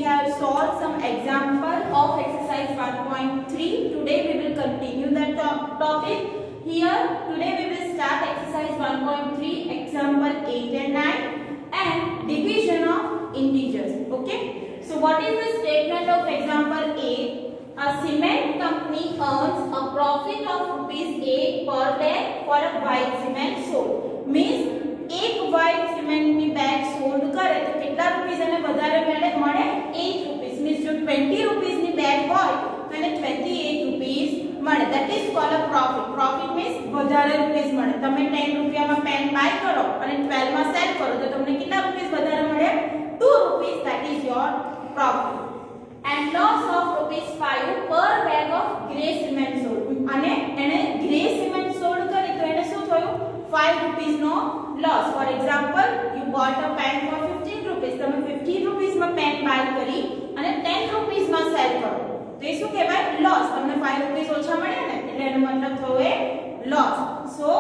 have solved some example of exercise 1.3. Today we will continue that topic. Here today we will start exercise 1.3, example 8 and 9 and division of integers. Okay. So what is the statement of example 8? A cement company earns a profit of ₹8 per bag for a white cement sold. Means एक white cement ની bag sold કરે તો કેટલા rupees એને વધારે મળે 8 rupees means જો 20 rupees ની બેગ હોય તો એને 28 રૂપીસ મળે that is called a profit profit means વધારે રૂપીસ મળે તમે 10 રૂપિયામાં પેન બાય કરો અને 12 માં સેલ કરો તો તમને કેટલા રૂપીસ વધારે મળે 2 rupees that is your profit and loss of ₹5 per bag of grey cement sold અને એને ગ્રે સિમેન્ટ સોલ્ડ કરી તો એને શું થયું 5 રૂપીસ નો loss. For example, you bought a pen for 15 rupees. તમે 15 rupees માં પેન બાય કરી અને 10 rupees માં સેલ કરો તો એ શું કહેવાય loss. તમને 5 rupees ઓછા મળ્યા ને એટલે એનો મતલબ થયો એ loss. So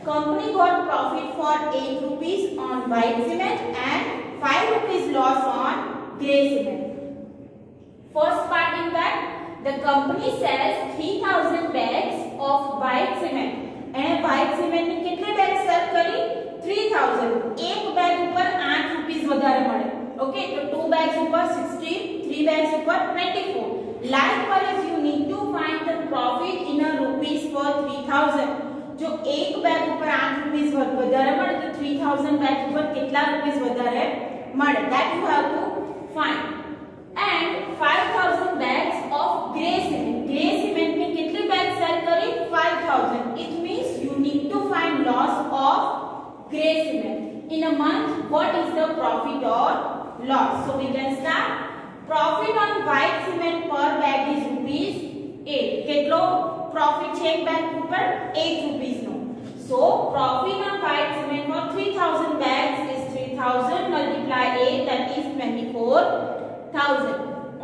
company got profit for 8 rupees on white cement and 5 rupees loss on grey cement. First part in that the company sells 3000 bags of white cement. એણે white cement ની કેટલી બેગ સેલ કરી 3000. એક bag ઉપર 8 rupees વધારે મળે. Okay તો 2 bags ઉપર 16, 3 બેગ્સ ઉપર 24. Likewise you need to find the profit in a rupees for 3000. જો એક બેગ ઉપર 8 રૂપીસ વધારે મળે તો 3000 બેગ ઉપર કેટલા રૂપીસ વધારે મળે that you have to find. And 5000 bags of grey cement. Grey cement ની કેટલી બેગ સેલ કરી 5000. It means you need to find loss of grey cement. In a month, what is the profit or loss? So we can start. Profit on white cement per bag is ₹8. કેટલો profit છે એક bag ઉપર 8 rupees નો. So profit on white cement for 3000 bags is 3000 multiply 8 that is 24000.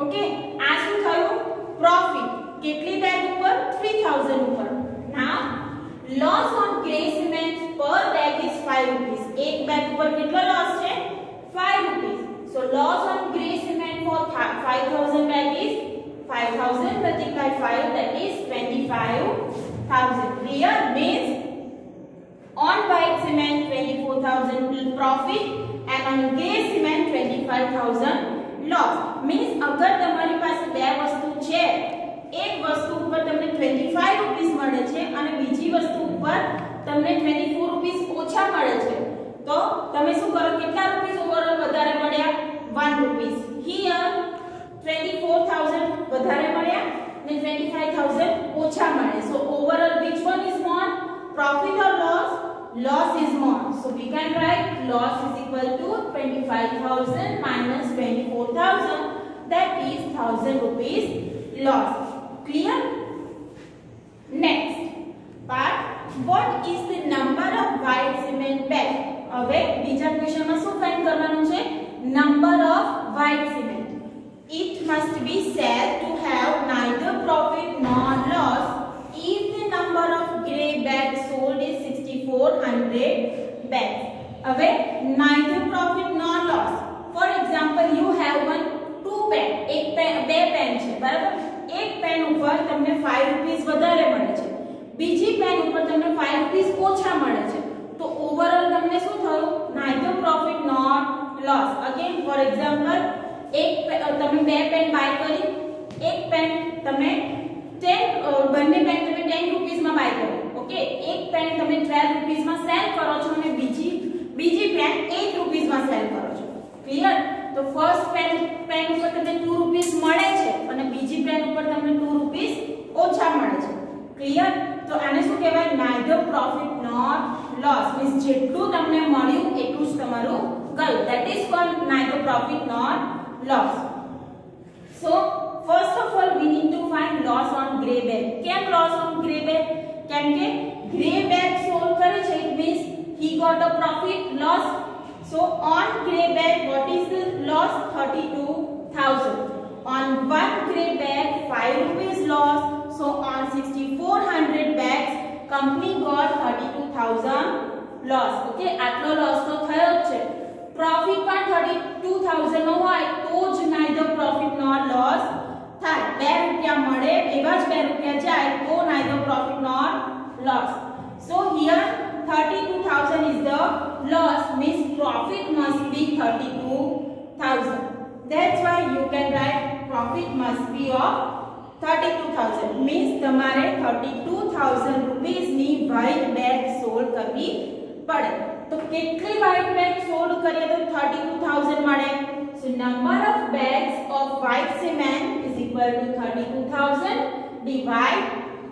Okay, આ શું થયું profit કેટલી bag ઉપર 3000 ઉપર. Now loss on grey cement per bag is 5 rupees. एक बैग ऊपर कितना लॉस है 5 rupees. So loss on grey cement for 5000 bag is 5000 multiply 5 that is 25000. Clear? Means on white cement 24000 profit and on grey cement 25000 loss. Means अगर તમારી પાસે બે વસ્તુ છે એક વસ્તુ ઉપર તમને 25 રૂપીસ મળે છે અને બીજી વસ્તુ ઉપર તમને 24 રૂપીસ ઓછા મળે છે તો તમે શું કરો કેટલા રૂપીસ ઓવરઓલ વધારે મળ્યા 1 રૂપીસ. હિયર 24000 વધારે મળ્યા અને 25000 ઓછા મળે. સો overall which one is more, profit or loss? Loss is more. So we can write loss is equal to 25000 minus 24000 that is 1000 rupees loss. Clear? Next part, what is the number of white cement bag? હવે બીજા ક્વેશ્ચનમાં શું find કરવાનું છે number of white cement. It must be said to have neither profit nor loss if the number of grey bags sold is 6400 bags. હવે neither profit nor loss. For example, you have two pen, એક બે pen છે બરાબર. એક pen ઉપર તમને 5 rupees વધારે મળે છે, બીજી પેન ઉપર તમને 5 રૂપીસ ઓછા મળે છે તો ઓવરઓલ તમને શું થયું neither profit nor loss. Again for example, એક તમે બે પેન બાય કરી, એક પેન તમે 10 બંને પેન તમે 10 રૂપીસ માં બાય કરો. ઓકે એક પેન તમે 12 રૂપીસ માં સેલ કરો છો અને બીજી પેન 8 રૂપીસ માં સેલ કરો છો. ક્લિયર? તો ફર્સ્ટ પેન ઉપર તમને 2 રૂપીસ મળે છે અને બીજી પેન ઉપર તમને 2 રૂપીસ ઓછા મળે છે. ક્લિયર? તો આને શું કહેવાય neither profit nor loss. Means જેટલું તમને મળ્યું એટલું જ તમારું ગયું. that is called neither profit nor loss. So first of all we need to find loss on grey bag. કેમ loss on grey bag? કેમ કે grey bag sold કરે છે it means he got a profit loss. So on grey bag what is the loss? 32000. On one grey bag 5 rupees loss. So on 6400 bags company got 32000 loss. Okay, આટલો loss તો થયો જ છે. Profit પણ 32000 નો હોય તો જ neither profit nor loss થાય. 2 રૂપિયા મળે એવા જ 2 રૂપિયા જાય તો neither profit nor loss. So here 32,000 is the loss, means profit must be 32,000. That's why you can write profit must be of 32,000, means તમારે 32,000 rupees ની white bag sold કરવી પડે. તો કેટલી white bag sold કરીએ તો 32,000 મળે. So number of bags of white cement is equal to 32,000 divide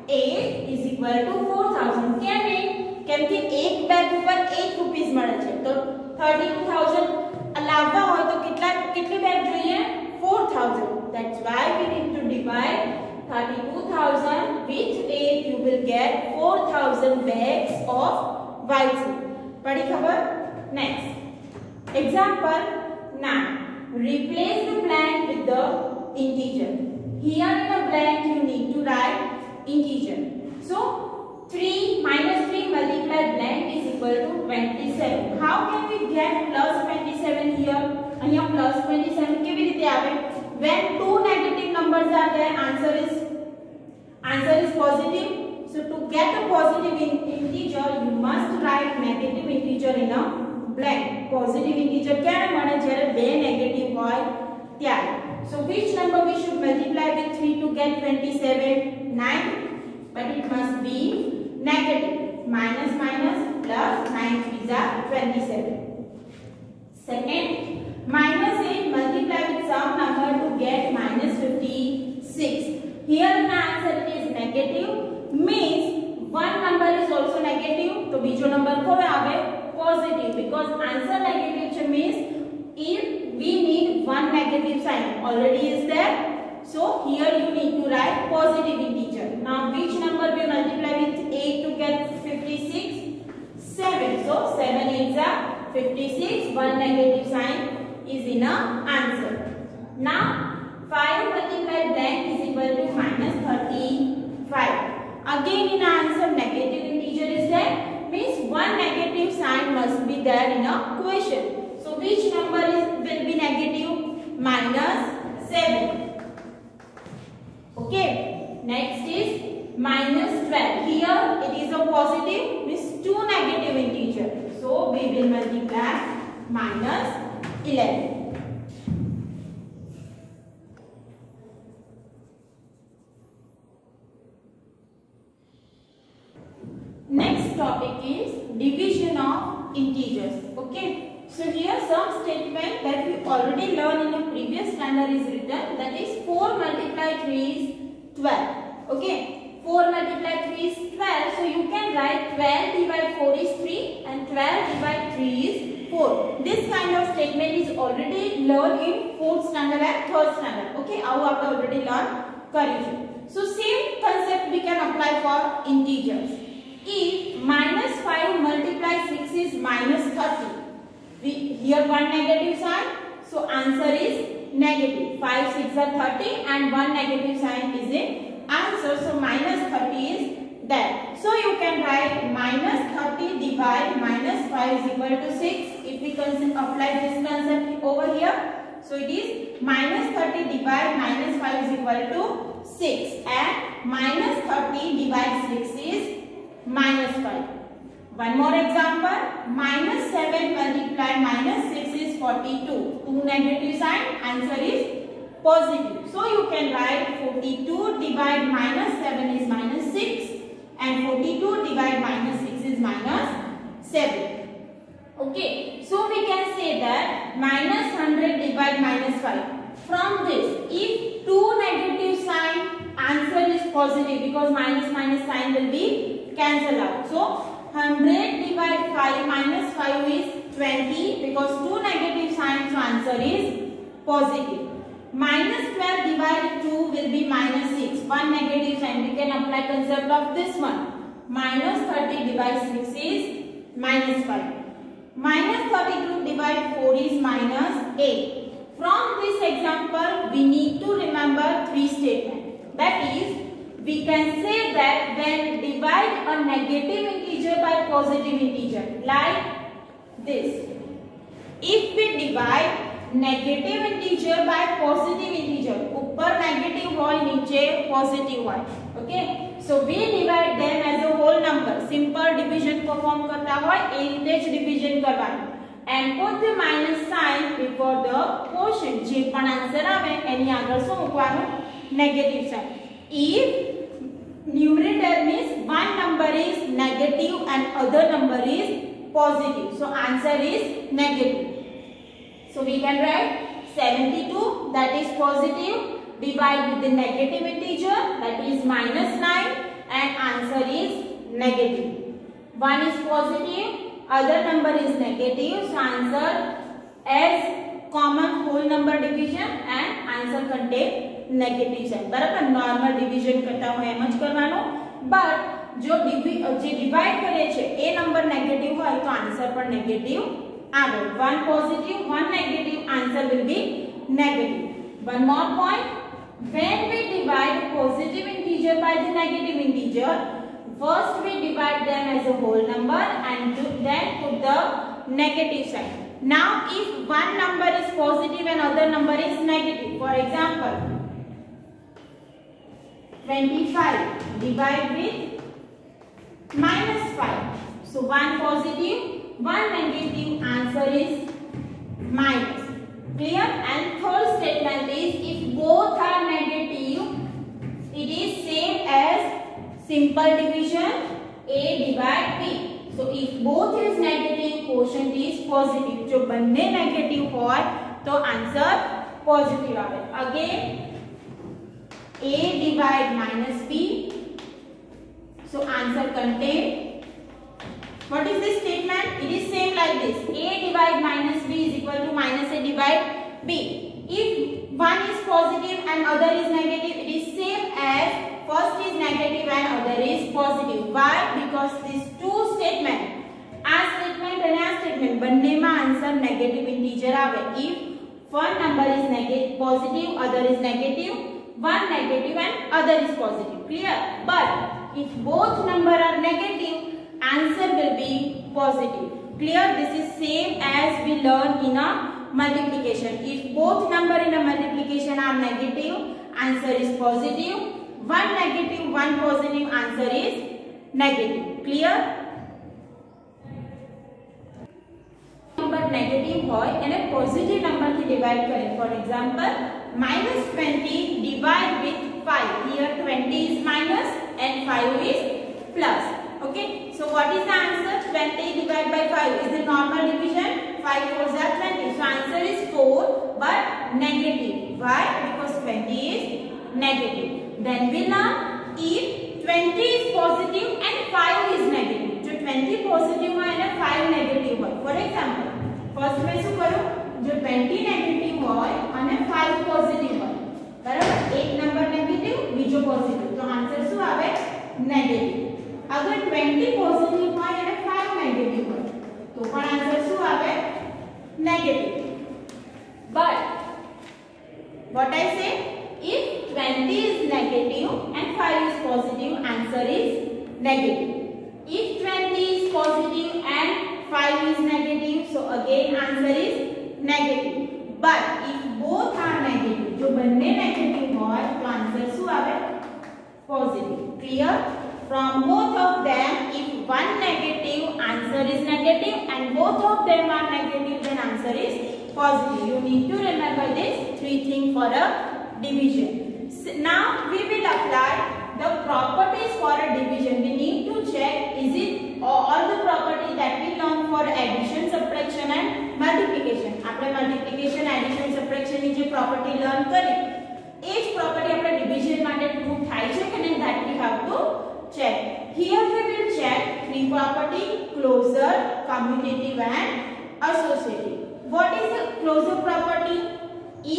8 is equal to 4,000. કેમ એ? કેમ કે એક બેગ ઉપર 8 રૂપિયા મળે છે. તો 32,000 લાવવા હોય તો કેટલી બેગ જોઈએ? 4,000. That's why we need to divide 32,000 with 8. You will get 4,000 bags of white cement. पढ़ी खबर? Next example 9. Replace the blank with the integer. Here in the blank you need to write integer. So 3 minus 3 multiplied blank is equal to 27. How can we get plus 27 here? અહીંયા plus 27 કેવી રીતે આવે? When two negative numbers are there, answer is positive. So to get a positive integer, you must write negative integer in a blank. Positive integer ક્યારે મળે? જ્યારે બે negative હોય ત્યારે. So which number we should multiply with 3 to get 27? 9. But it must be negative. Minus minus plus 9 3s are 27. Second, minus 8 multiply with some number to get minus 56. Here the answer is negative, means one number is also negative. तो बीजो number को आवे positive, because answer negative means if we need one negative sign already is there. So here you need to write positive integer. Now which number we multiply with 8 to get 56? 7. So 7 8s are 56. One negative sign is in a answer. Now 5 multiplied blank is equal to minus 35. Again in answer negative integer is there, means one negative sign must be there in a question. So which number will be negative? Minus 7. Okay, next is minus 12. Here it is a positive, means two negative integer. So we will multiply minus 11. Next topic is division of integers. Okay, so here some statement that we already learned in a previous standard is written, that is 4 multiplied 3 is 12. Okay, 4 multiplied 3 is 12. So you can write 12 divided 4 is 3 and 12 divided 3 is 4. This kind of statement is already learned in 4th standard and 3rd standard. Okay, આવું આપણે already learn કરીશું. So same concept we can apply for integers. If minus 5 multiply 6 is minus 30. Here one negative sign, so answer is negative. 5 6 are 30 and one negative sign is in answer. So minus 30 is there. So you can write minus 30 divide minus 5 is equal to 6. If we apply this concept over here, so it is minus 30 divide minus 5 is equal to 6 and minus 30 divide 6 is minus 5. One more example, minus 7 multiplied minus 6 is 42. Two negative sign, answer is positive. So you can write 42 divide minus 7 is minus 6 and 42 divide minus 6 is minus 7. Okay, so we can say that minus 100 divide minus 5. From this, if two negative sign, answer is positive, because minus minus sign will be cancel out. So 100 divide 5 minus 5 is 20, because two negative signs, so answer is positive. Minus 12 divide 2 will be minus 6. One negative sign, we can apply concept of this one. Minus 30 divide 6 is minus 5. Minus 32 divide 4 is minus 8. From this example, we need to remember three statements. That is, we can say that when divide a negative integer by positive integer, like this, if we divide negative integer by positive integer, ऊपर negative હોય નીચે positive હોય, okay, so we divide them as a whole number. Simple division perform करता હોય એ રીતે જ division કરવાનું and put the minus sign before the quotient. જે પણ આન્સર આવે એની આગળ શું મૂકવાનું? negative sign. If numerator means one number is negative and other number is positive, so answer is negative. So we can write 72, that is positive, divide with the negative integer, that is minus 9, and answer is negative. One is positive, other number is negative, so answer as common whole number division and answer contain negative sign. बराबर normal division करता हो M ज करवानो, but जो divide करे छे ए number negative હોય तो answer पर negative आवे. One positive, one negative, answer will be negative. One more point, when we divide positive integer by the negative integer, first we divide them as a whole number and then put the negative sign. Now if one number is positive and other number is negative, for example 25 divide with minus 5, so one positive, one negative, answer is minus. Clear? And third statement is if both are negative, it is same as simple division A divide B. So if both is negative, quotient is positive. जो बन्ने negative होय तो answer positive आवे. Again A divide minus B, so answer contain. What is this statement? It is same like this. A divide minus B is equal to minus A divide B. If one is positive and other is negative, it is same as first is negative and other is positive. Why? Because these two statement, આ statement and આ statement બંનેમાં answer negative integer આવે. If one number is negative positive, other is negative, one negative and other is positive. Clear? But if both number are negative, answer will be positive. Clear? This is same as we learn in a multiplication. If both number in a multiplication are negative, answer is positive. One negative, one positive, answer is negative. Clear? Number negative होय એને positive number થી divide करें. For example, minus 20 divide with 5. Here 20 is minus and 5 is plus. Okay, so what is the answer? 20 divided by 5 is the normal division. 5 4s are 20, so answer is 4 but negative. Why? Because 20 is negative. Then we learn if 20 is positive and 5 is negative. जो 20 positive है ना 5 negative है. For example, first में શું करूँ? जो 20 negative है અને 5 positive है. बराबर? एक नंबर negative, बीजो positive. तो आंसर શું आवे? Negative. अगर 20 positive है અને 5 negative है, तो पण आंसर શું आवे? Negative. But what I say? If 20 is negative and 5 is positive, answer is negative. If 20 is positive and 5 is negative, so again answer is negative. But if both are negative, जो बन्ने negative होय तो answer શું આવે? Positive. Clear? From both of them, if one negative, answer is negative, and both of them are negative, then answer is positive. You need to remember this three things for a division. Now we will apply the properties for a division. We need to check is it all the properties that we learn for addition, subtraction and multiplication. આપણે multiplication, addition, subtraction ની જે property learn કરી એ જ property આપણે division માટે true થાય છે કે નહીં, that we have to check. Here we will check three property: closure, commutative and associative. What is the closure property?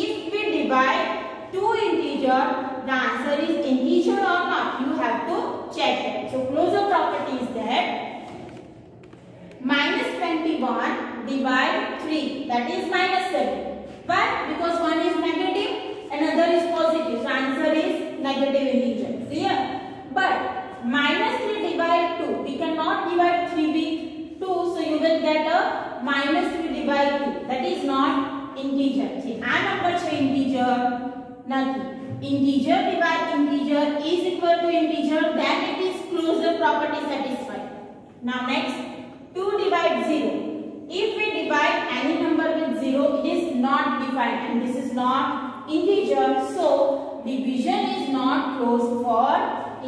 If we divide two integer, the answer is integer or not, you have to check that. So closure property is that minus 21 divide 3, that is minus 7. But because one is negative, another is positive, so answer is negative integer. Clear? But minus 3 divide 2, we cannot divide 3 with 2, so you will get a minus 3 3 by 2 that is not integer. See, આ number છે integer નથી. Integer divide integer is equal to integer, then it is closure property satisfied. Now next, 2 divide 0. If we divide any number with 0, it is not defined and this is not integer, so division is not closed for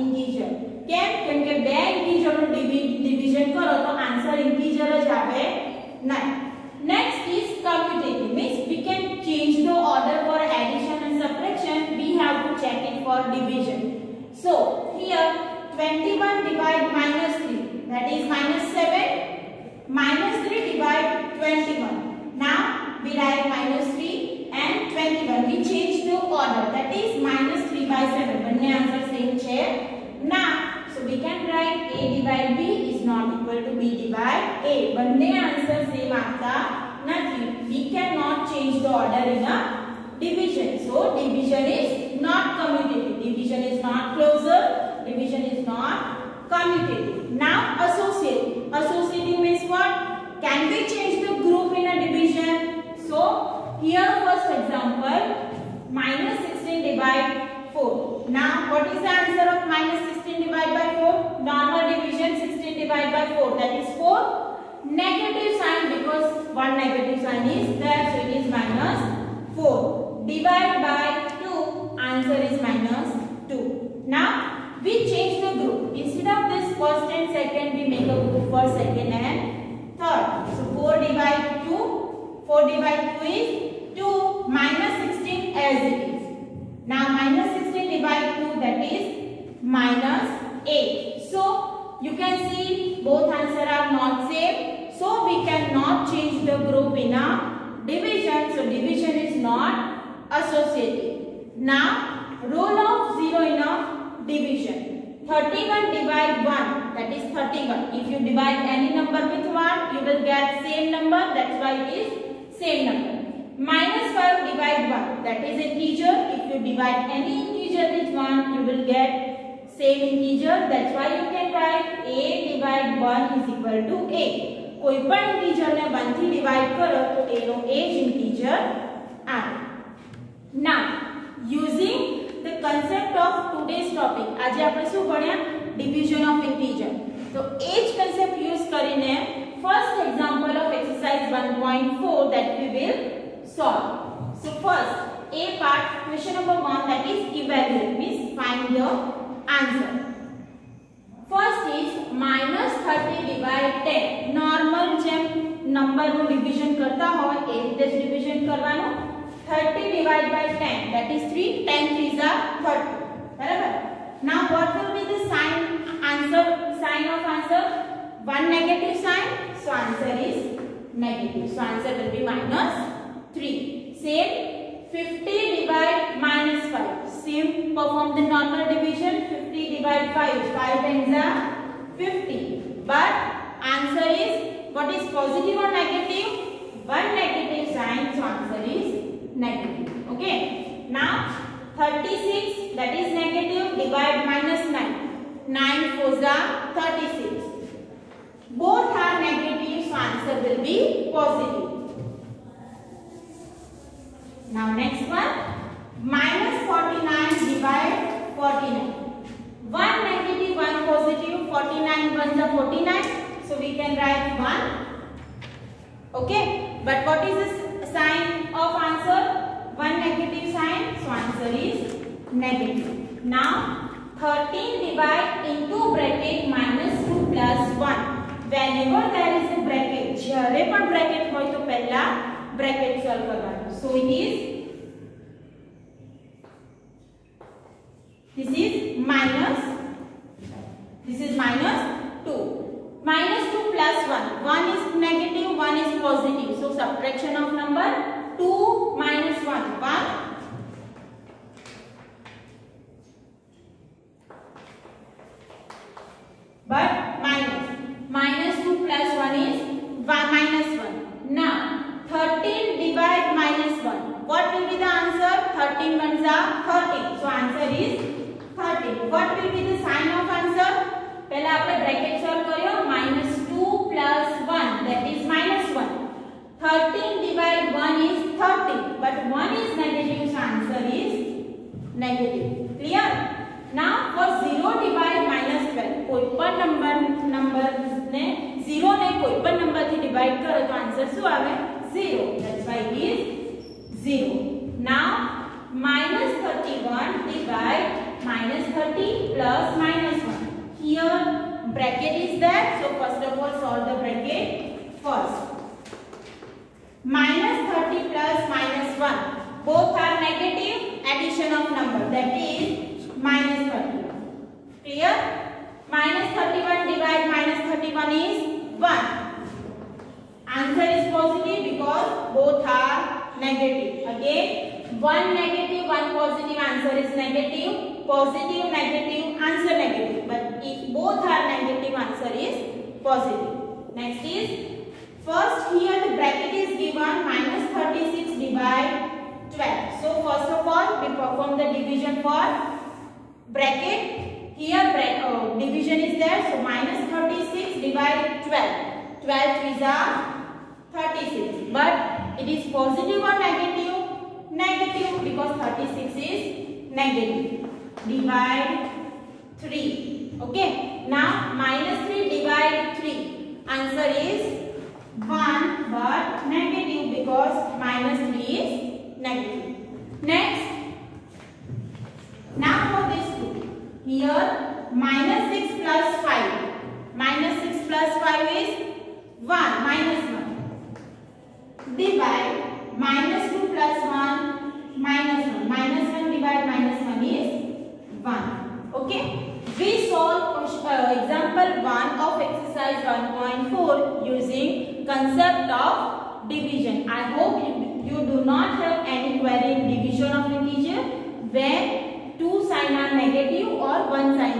integer. કેમ? કેમ કે બે integer નું division કરો તો answer integer જ આવે નહીં. Next is commutative, means we can change the order for addition and subtraction. We have to check it for division. So here 21 divide minus 3, that is minus 7. Minus 3 divide 21. Now we write minus 3 and 21. We change the order, that is minus 3 by 7. બંને answer same છે. Now so we can write a divide b is not equal to b divide a. બંને answer same આવતા નથી. We cannot change the order in a division. So division is not commutative. Division is not closure. Division is not commutative. Now associative. Associative means what? Can we change the group in a division? So here first example, minus 16 divide 4. Now what is the answer of minus 16 divided by 4? Normal division, 16 divided by 4, that is 4. Negative sign because one negative sign is there, so it is minus 4. Divide by 2, answer is minus 2. Now we change the group. Instead of this first and second, we make a group for second and third. So 4 divide 2, 4 divide 2 is 2, minus 16 as it is. Now minus 16 divide 2, that is minus 8. So you can see both answer are not same. So we cannot change the group in a division. So division is not associative. Now rule of 0 in a division. 31 divide 1, that is 31. If you divide any number with 1, you will get same number, that's why it is same number. Minus 5 divide 1, that is integer. If you divide any integer with 1, you will get same integer, that's why you can write a divide 1 is equal to a. કોઈ પણ integer ને 1 થી divide કરો તો a no a જ integer આવે. Now using the concept of today's topic, આજે આપણે શું ભણ્યા? Division of integer. તો એ જ concept use કરીને first example of exercise 1.4 that we will solve. So first a part, question number 1, that is evaluate, means find the answer. First is minus 30 divide 10. Normal જેમ number નું division કરતા હોય એ રીતે જ division કરવાનું. 30 divided by 10, that is 3. 10 3s are 30. બરાબર? Now what will be the sign of answer? One negative sign, so answer is negative. So answer will be minus 3. Same 50 divide minus 5. Same, perform the normal division. 50 divide 5. 5 times are 50. But answer is, what is positive or negative? One negative sign, so answer is negative. Okay. Now 36, that is negative, divide minus 9. 9 4s are 36. Both are negative, so answer will be positive. Now next one, minus 49 divide 49. 1 negative, 1 positive, 49 1s are 49, so we can write 1. Okay, but what is the sign of answer? 1 negative sign, so answer is negative. Now 13 divide into bracket minus 2 plus 1. Whenever there is a bracket, જ્યારે પણ bracket હોય તો પહેલા bracket solve કરવાનું. So it is, this is minus 2. Minus 2 plus 1. 1 is negative, 1 is positive. So subtraction of number 2 minus 1. 1. But minus 2 plus 1 is minus 1. Now 13 divide minus 1. What will be the answer? 13 ones are 13. So answer is 13. What will be the sign of answer? પહેલા આપણે bracket solve કર્યો. -2 plus 1, that is -1. 13 negative. Clear? Now for 0 divide -12, કોઈ પણ number ને 0 ને કોઈ પણ number થી ડિવાઇડ કરો તો આન્સર શું આવે? 0. That's why it is 0. Now -31 divide -30 plus -1. Here bracket is there, so first of all solve the bracket first. -30 plus -1, both are negative addition of number, that is -31. Clear? -31 divide -31 is 1. Answer is positive because both are negative. Again, one negative, one positive, answer is negative. Positive, negative, answer negative. But if both are negative, answer is positive. Next is, first here the bracket is given -36 divide 12. So first of all we perform the division for bracket. Here division is there, so -36 divide 12. 12 3s are 36. But it is positive or negative? Negative, because 36 is negative. Divide 3. Okay. Now -3 divide 3. Answer is 1, but negative because -3 is negative. Next. Now for this two. Here -6 plus 5. -6 plus 5 is 1, -1. Divide -2 plus 1, -1. -1 divide -1 is 1. Okay. We solve example 1 of exercise 1.4 using concept of division. I hope you do not have any query in division of integer where two sign are negative or one sign